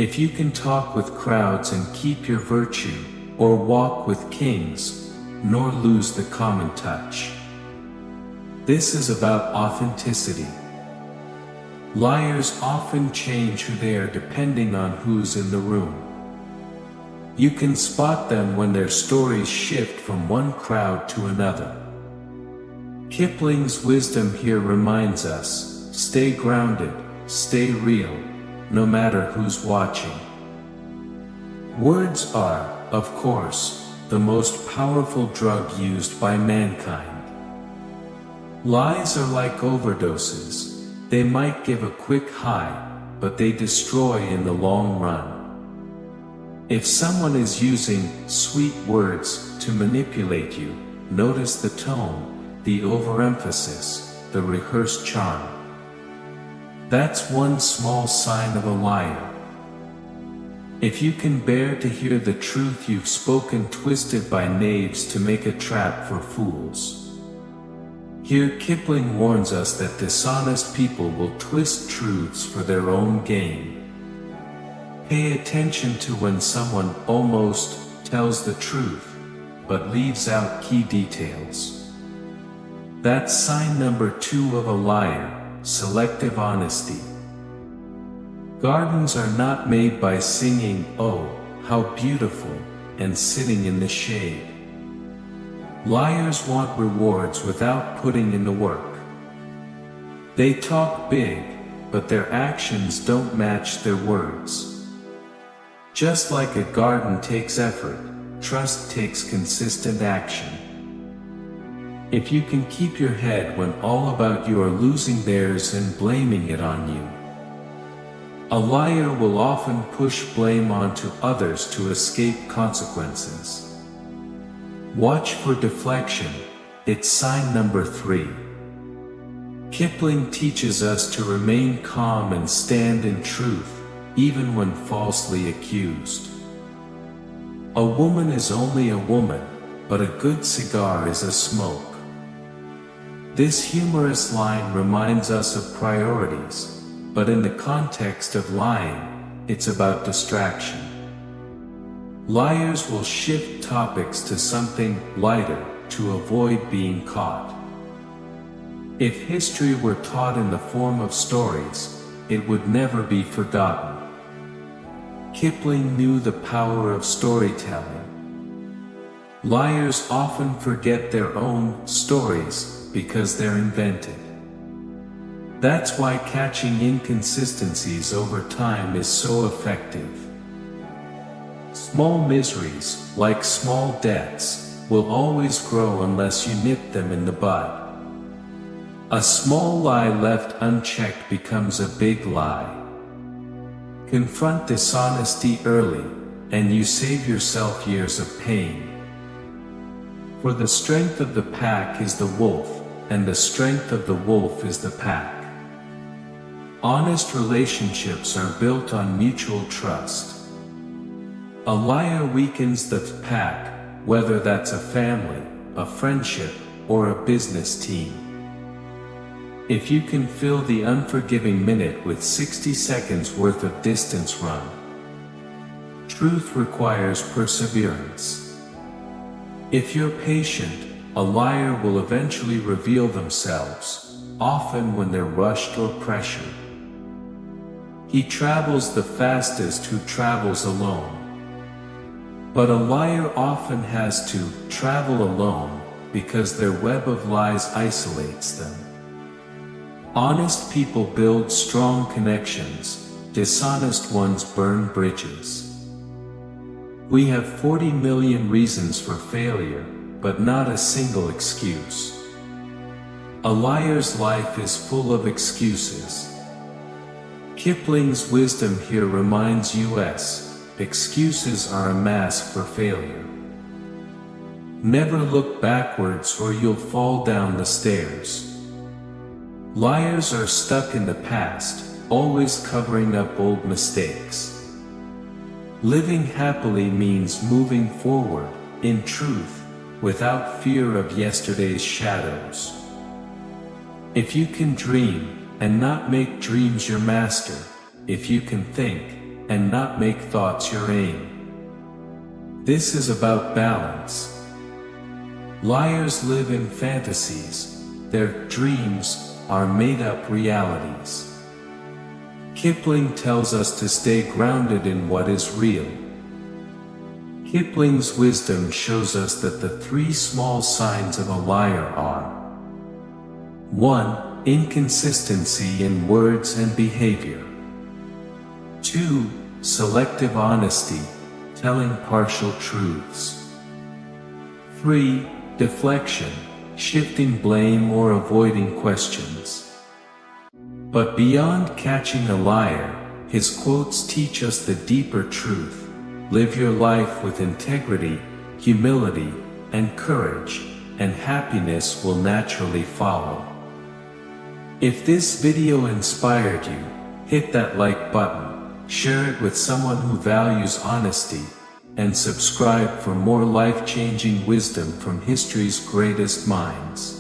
If you can talk with crowds and keep your virtue, or walk with kings, nor lose the common touch. This is about authenticity. Liars often change who they are depending on who's in the room. You can spot them when their stories shift from one crowd to another. Kipling's wisdom here reminds us, stay grounded, stay real, no matter who's watching. Words are, of course, the most powerful drug used by mankind. Lies are like overdoses. They might give a quick high, but they destroy in the long run. If someone is using sweet words to manipulate you, notice the tone, the overemphasis, the rehearsed charm. That's one small sign of a liar. If you can bear to hear the truth you've spoken twisted by knaves to make a trap for fools. Here Kipling warns us that dishonest people will twist truths for their own gain. Pay attention to when someone almost tells the truth, but leaves out key details. That's sign number 2 of a liar, selective honesty. Gardens are not made by singing, "Oh, how beautiful," and sitting in the shade. Liars want rewards without putting in the work. They talk big, but their actions don't match their words. Just like a garden takes effort, trust takes consistent action. If you can keep your head when all about you are losing theirs and blaming it on you. A liar will often push blame onto others to escape consequences. Watch for deflection, it's sign number 3. Kipling teaches us to remain calm and stand in truth, even when falsely accused. A woman is only a woman, but a good cigar is a smoke. This humorous line reminds us of priorities, but in the context of lying, it's about distraction. Liars will shift topics to something lighter to avoid being caught. If history were taught in the form of stories, it would never be forgotten. Kipling knew the power of storytelling. Liars often forget their own stories because they're invented. That's why catching inconsistencies over time is so effective. Small miseries, like small debts, will always grow unless you nip them in the bud. A small lie left unchecked becomes a big lie. Confront dishonesty early, and you save yourself years of pain. For the strength of the pack is the wolf, and the strength of the wolf is the pack. Honest relationships are built on mutual trust. A liar weakens the pack, whether that's a family, a friendship, or a business team. If you can fill the unforgiving minute with 60 seconds worth of distance run. Truth requires perseverance. If you're patient, a liar will eventually reveal themselves, often when they're rushed or pressured. He travels the fastest who travels alone. But a liar often has to travel alone because their web of lies isolates them. Honest people build strong connections, dishonest ones burn bridges. We have 40 million reasons for failure, but not a single excuse. A liar's life is full of excuses. Kipling's wisdom here reminds us, excuses are a mask for failure. Never look backwards or you'll fall down the stairs. Liars are stuck in the past, always covering up old mistakes. Living happily means moving forward, in truth, without fear of yesterday's shadows. If you can dream, and not make dreams your master, if you can think, and not make thoughts your aim. This is about balance. Liars live in fantasies, their dreams are made-up realities. Kipling tells us to stay grounded in what is real. Kipling's wisdom shows us that the 3 small signs of a liar are: 1. Inconsistency in words and behavior. 2. Selective honesty, telling partial truths. 3. Deflection, shifting blame or avoiding questions. But beyond catching a liar, his quotes teach us the deeper truth. Live your life with integrity, humility, and courage, and happiness will naturally follow. If this video inspired you, hit that like button, share it with someone who values honesty, and subscribe for more life-changing wisdom from history's greatest minds.